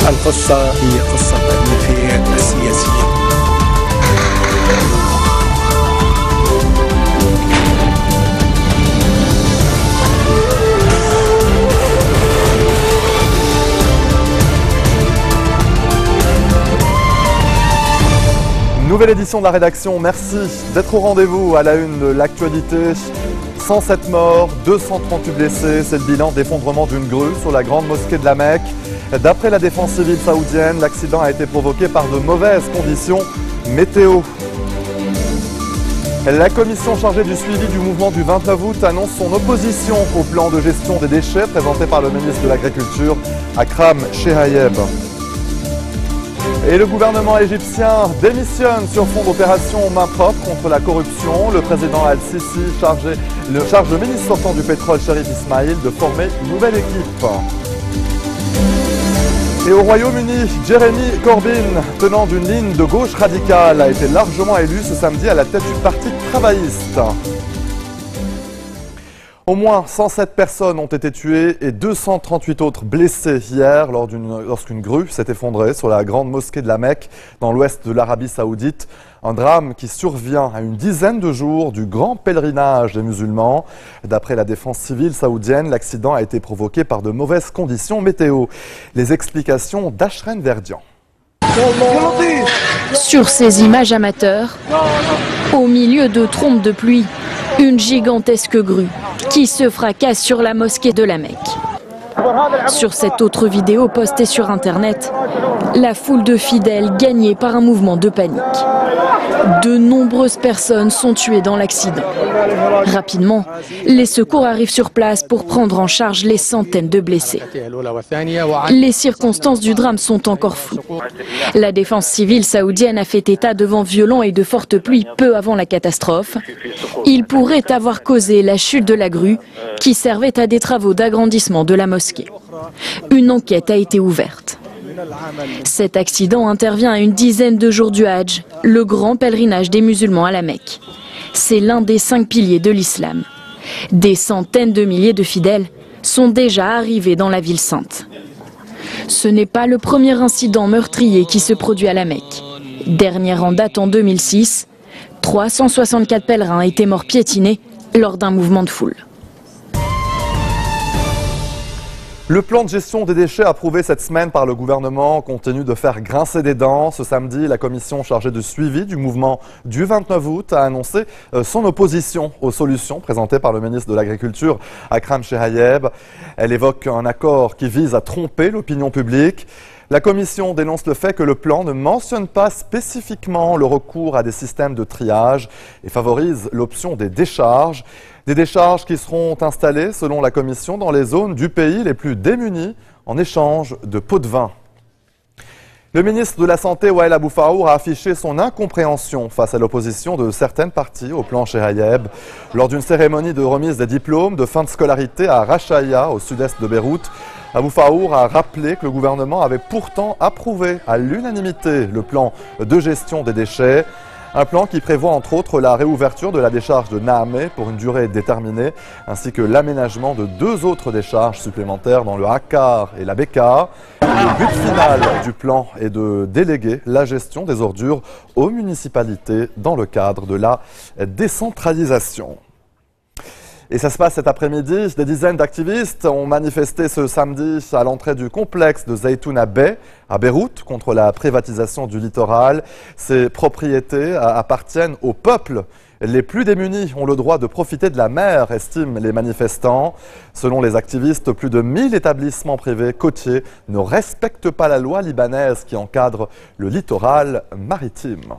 القصة هي قصة الملحيات السياسية. Nouvelle édition de la rédaction, merci d'être au rendez-vous à la une de l'actualité. 107 morts, 238 blessés, c'est le bilan d'effondrement d'une grue sur la grande mosquée de la Mecque. D'après la défense civile saoudienne, l'accident a été provoqué par de mauvaises conditions météo. La commission chargée du suivi du mouvement du 29 août annonce son opposition au plan de gestion des déchets présenté par le ministre de l'Agriculture, Akram Shehayeb. Et le gouvernement égyptien démissionne sur fond d'opération main propre contre la corruption. Le président Al-Sisi charge le ministre sortant du pétrole, Sherif Ismail, de former une nouvelle équipe. Et au Royaume-Uni, Jeremy Corbyn, tenant d'une ligne de gauche radicale, a été largement élu ce samedi à la tête du Parti travailliste. Au moins 107 personnes ont été tuées et 238 autres blessées hier lorsqu'une grue s'est effondrée sur la grande mosquée de la Mecque dans l'ouest de l'Arabie Saoudite. Un drame qui survient à une dizaine de jours du grand pèlerinage des musulmans. D'après la défense civile saoudienne, l'accident a été provoqué par de mauvaises conditions météo. Les explications d'Ashren Verdian. Sur ces images amateurs, au milieu de trompes de pluie, une gigantesque grue qui se fracasse sur la mosquée de la Mecque. Sur cette autre vidéo postée sur Internet, la foule de fidèles gagnée par un mouvement de panique. De nombreuses personnes sont tuées dans l'accident. Rapidement, les secours arrivent sur place pour prendre en charge les centaines de blessés. Les circonstances du drame sont encore floues. La défense civile saoudienne a fait état de vents violents et de fortes pluies peu avant la catastrophe. Il pourrait avoir causé la chute de la grue qui servait à des travaux d'agrandissement de la mosquée. Une enquête a été ouverte. Cet accident intervient à une dizaine de jours du Hadj, le grand pèlerinage des musulmans à la Mecque. C'est l'un des 5 piliers de l'islam. Des centaines de milliers de fidèles sont déjà arrivés dans la ville sainte. Ce n'est pas le premier incident meurtrier qui se produit à la Mecque. Dernière en date en 2006, 364 pèlerins étaient morts piétinés lors d'un mouvement de foule. Le plan de gestion des déchets approuvé cette semaine par le gouvernement continue de faire grincer des dents. Ce samedi, la commission chargée du suivi du mouvement du 29 août a annoncé son opposition aux solutions présentées par le ministre de l'Agriculture, Akram Shehayeb. Elle évoque un accord qui vise à tromper l'opinion publique. La commission dénonce le fait que le plan ne mentionne pas spécifiquement le recours à des systèmes de triage et favorise l'option des décharges. Des décharges qui seront installées, selon la commission, dans les zones du pays les plus démunies en échange de pots de vin. Le ministre de la Santé, Wael Abou-Faour, a affiché son incompréhension face à l'opposition de certaines parties au plan Shehayeb lors d'une cérémonie de remise des diplômes de fin de scolarité à Rachaya, au sud-est de Beyrouth. Abou-Faour a rappelé que le gouvernement avait pourtant approuvé à l'unanimité le plan de gestion des déchets. Un plan qui prévoit entre autres la réouverture de la décharge de Naamé pour une durée déterminée, ainsi que l'aménagement de 2 autres décharges supplémentaires dans le Akkar et la Bekaa. Le but final du plan est de déléguer la gestion des ordures aux municipalités dans le cadre de la décentralisation. Et ça se passe cet après-midi. Des dizaines d'activistes ont manifesté ce samedi à l'entrée du complexe de Zaytouna Bay à Beyrouth contre la privatisation du littoral. Ces propriétés appartiennent au peuple. Les plus démunis ont le droit de profiter de la mer, estiment les manifestants. Selon les activistes, plus de 1000 établissements privés côtiers ne respectent pas la loi libanaise qui encadre le littoral maritime.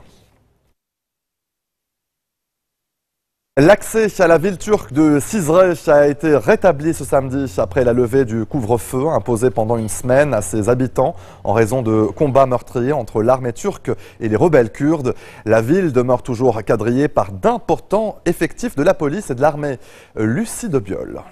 L'accès à la ville turque de Cizre a été rétabli ce samedi après la levée du couvre-feu imposé pendant une semaine à ses habitants en raison de combats meurtriers entre l'armée turque et les rebelles kurdes. La ville demeure toujours quadrillée par d'importants effectifs de la police et de l'armée. Lucie Debiol.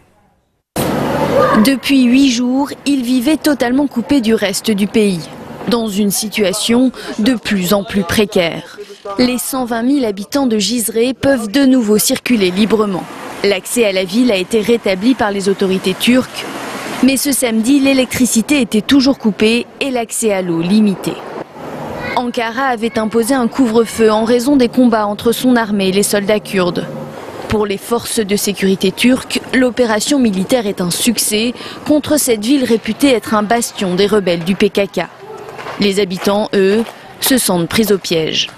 Depuis 8 jours, il vivait totalement coupé du reste du pays, dans une situation de plus en plus précaire. Les 120 000 habitants de Cizre peuvent de nouveau circuler librement. L'accès à la ville a été rétabli par les autorités turques, Mais ce samedi, l'électricité était toujours coupée et l'accès à l'eau limité. Ankara avait imposé un couvre-feu en raison des combats entre son armée et les soldats kurdes. Pour les forces de sécurité turques, l'opération militaire est un succès contre cette ville réputée être un bastion des rebelles du PKK. Les habitants, eux, se sentent pris au piège.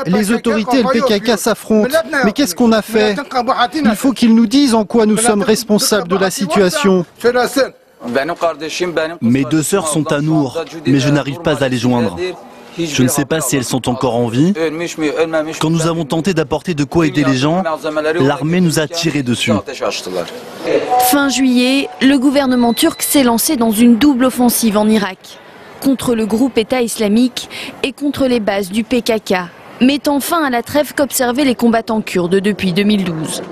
Les autorités et le PKK s'affrontent. Mais qu'est-ce qu'on a fait? Il faut qu'ils nous disent en quoi nous sommes responsables de la situation. Mes 2 sœurs sont à Nour, mais je n'arrive pas à les joindre. Je ne sais pas si elles sont encore en vie. Quand nous avons tenté d'apporter de quoi aider les gens, l'armée nous a tiré dessus. Fin juillet, le gouvernement turc s'est lancé dans une double offensive en Irak, contre le groupe État islamique et contre les bases du PKK, mettant fin à la trêve qu'observaient les combattants kurdes depuis 2012.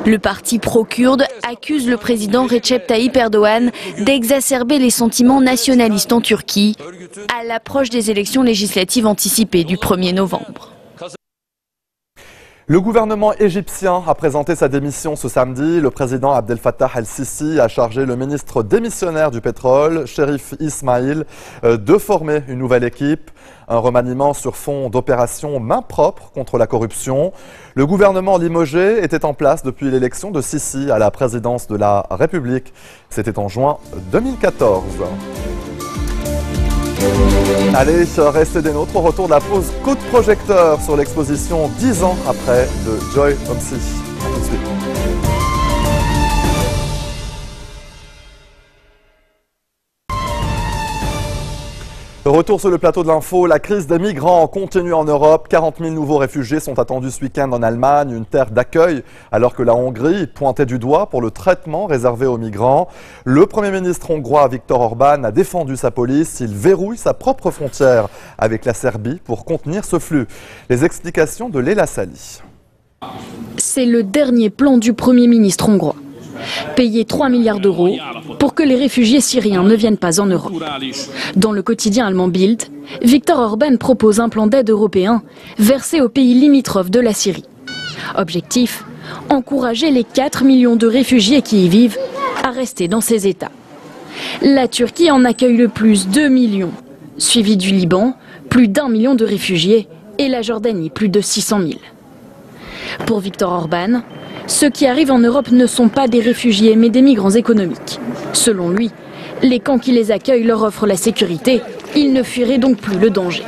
Le parti pro-kurde accuse le président Recep Tayyip Erdogan d'exacerber les sentiments nationalistes en Turquie à l'approche des élections législatives anticipées du 1er novembre. Le gouvernement égyptien a présenté sa démission ce samedi. Le président Abdel Fattah el-Sisi a chargé le ministre démissionnaire du pétrole, Cherif Ismail, de former une nouvelle équipe. Un remaniement sur fond d'opération main propre contre la corruption. Le gouvernement limogé était en place depuis l'élection de Sisi à la présidence de la République. C'était en juin 2014. Allez, restez des nôtres au retour de la pause coup de projecteur sur l'exposition 10 ans après de Joy Homsi. A tout de suite. Retour sur le plateau de l'info, la crise des migrants continue en Europe. 40 000 nouveaux réfugiés sont attendus ce week-end en Allemagne, une terre d'accueil, alors que la Hongrie pointait du doigt pour le traitement réservé aux migrants. Le Premier ministre hongrois Viktor Orban a défendu sa police. Il verrouille sa propre frontière avec la Serbie pour contenir ce flux. Les explications de Léla Sali. C'est le dernier plan du Premier ministre hongrois. Payer 3 milliards d'euros pour que les réfugiés syriens ne viennent pas en Europe. Dans le quotidien allemand Bild, Viktor Orban propose un plan d'aide européen versé aux pays limitrophes de la Syrie. Objectif, encourager les 4 millions de réfugiés qui y vivent à rester dans ces États. La Turquie en accueille le plus 2 millions, suivi du Liban, plus d'1 million de réfugiés, et la Jordanie, plus de 600 000. Pour Viktor Orban, ceux qui arrivent en Europe ne sont pas des réfugiés mais des migrants économiques. Selon lui, les camps qui les accueillent leur offrent la sécurité. Ils ne fuiraient donc plus le danger.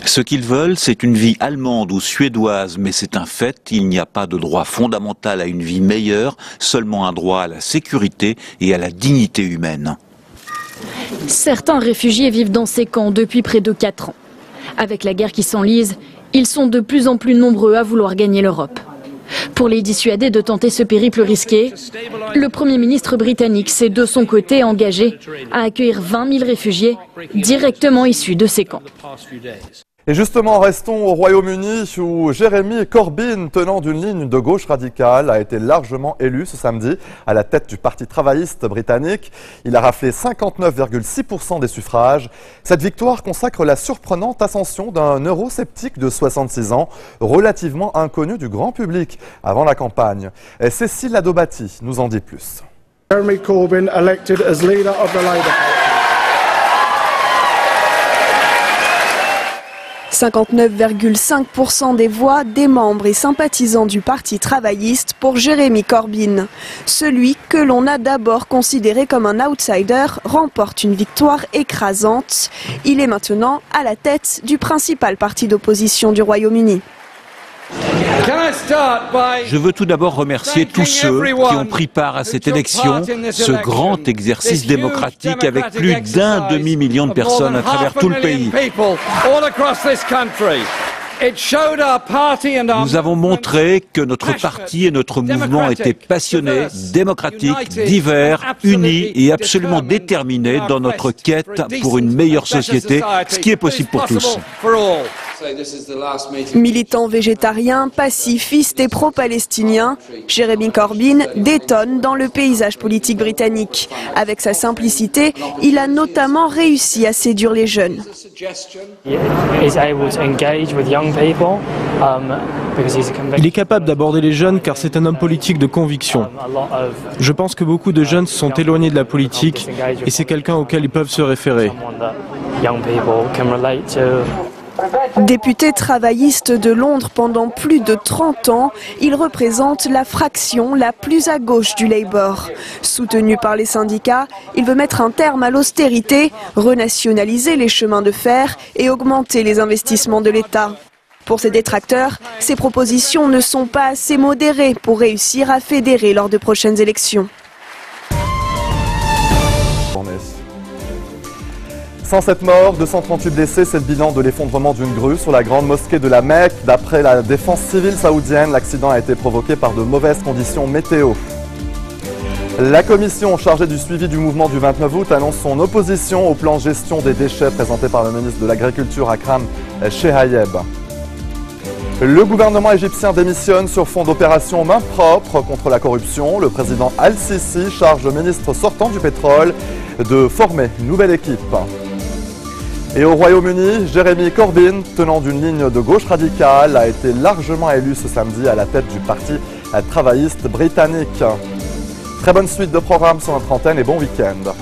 Ce qu'ils veulent, c'est une vie allemande ou suédoise, mais c'est un fait, il n'y a pas de droit fondamental à une vie meilleure, seulement un droit à la sécurité et à la dignité humaine. Certains réfugiés vivent dans ces camps depuis près de 4 ans. Avec la guerre qui s'enlise, ils sont de plus en plus nombreux à vouloir gagner l'Europe. Pour les dissuader de tenter ce périple risqué, le Premier ministre britannique s'est de son côté engagé à accueillir 20 000 réfugiés directement issus de ces camps. Et justement, restons au Royaume-Uni où Jeremy Corbyn, tenant d'une ligne de gauche radicale, a été largement élu ce samedi à la tête du Parti travailliste britannique. Il a raflé 59,6% des suffrages. Cette victoire consacre la surprenante ascension d'un eurosceptique de 66 ans, relativement inconnu du grand public avant la campagne. Et Cécile Ladobati nous en dit plus. Jeremy Corbyn elected as leader of the Labour Party. 59,5% des voix des membres et sympathisants du Parti travailliste pour Jeremy Corbyn. Celui que l'on a d'abord considéré comme un outsider remporte une victoire écrasante. Il est maintenant à la tête du principal parti d'opposition du Royaume-Uni. Je veux tout d'abord remercier tous ceux qui ont pris part à cette élection, ce grand exercice démocratique avec plus d'1 demi-million de personnes à travers tout le pays. Nous avons montré que notre parti et notre mouvement étaient passionnés, démocratiques, divers, unis et absolument déterminés dans notre quête pour une meilleure société, ce qui est possible pour tous. Militant végétarien, pacifiste et pro-palestinien, Jeremy Corbyn détonne dans le paysage politique britannique. Avec sa simplicité, il a notamment réussi à séduire les jeunes. Il est capable d'aborder les jeunes car c'est un homme politique de conviction. Je pense que beaucoup de jeunes sont éloignés de la politique et c'est quelqu'un auquel ils peuvent se référer. Député travailliste de Londres pendant plus de 30 ans, il représente la fraction la plus à gauche du Labour. Soutenu par les syndicats, il veut mettre un terme à l'austérité, renationaliser les chemins de fer et augmenter les investissements de l'État. Pour ses détracteurs, ces propositions ne sont pas assez modérées pour réussir à fédérer lors de prochaines élections. 107 morts, 238 blessés, c'est le bilan de l'effondrement d'une grue sur la grande mosquée de la Mecque. D'après la défense civile saoudienne, l'accident a été provoqué par de mauvaises conditions météo. La commission chargée du suivi du mouvement du 29 août annonce son opposition au plan gestion des déchets présenté par le ministre de l'Agriculture Akram Chehayeb. Le gouvernement égyptien démissionne sur fond d'opération main propre contre la corruption. Le président Al-Sisi charge le ministre sortant du pétrole de former une nouvelle équipe. Et au Royaume-Uni, Jeremy Corbyn, tenant d'une ligne de gauche radicale, a été largement élu ce samedi à la tête du parti travailliste britannique. Très bonne suite de programmes sur notre antenne et bon week-end.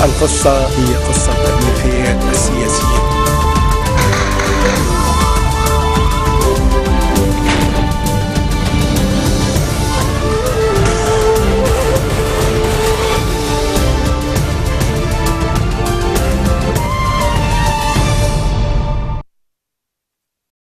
القصة هي قصة الملفيات السياسية.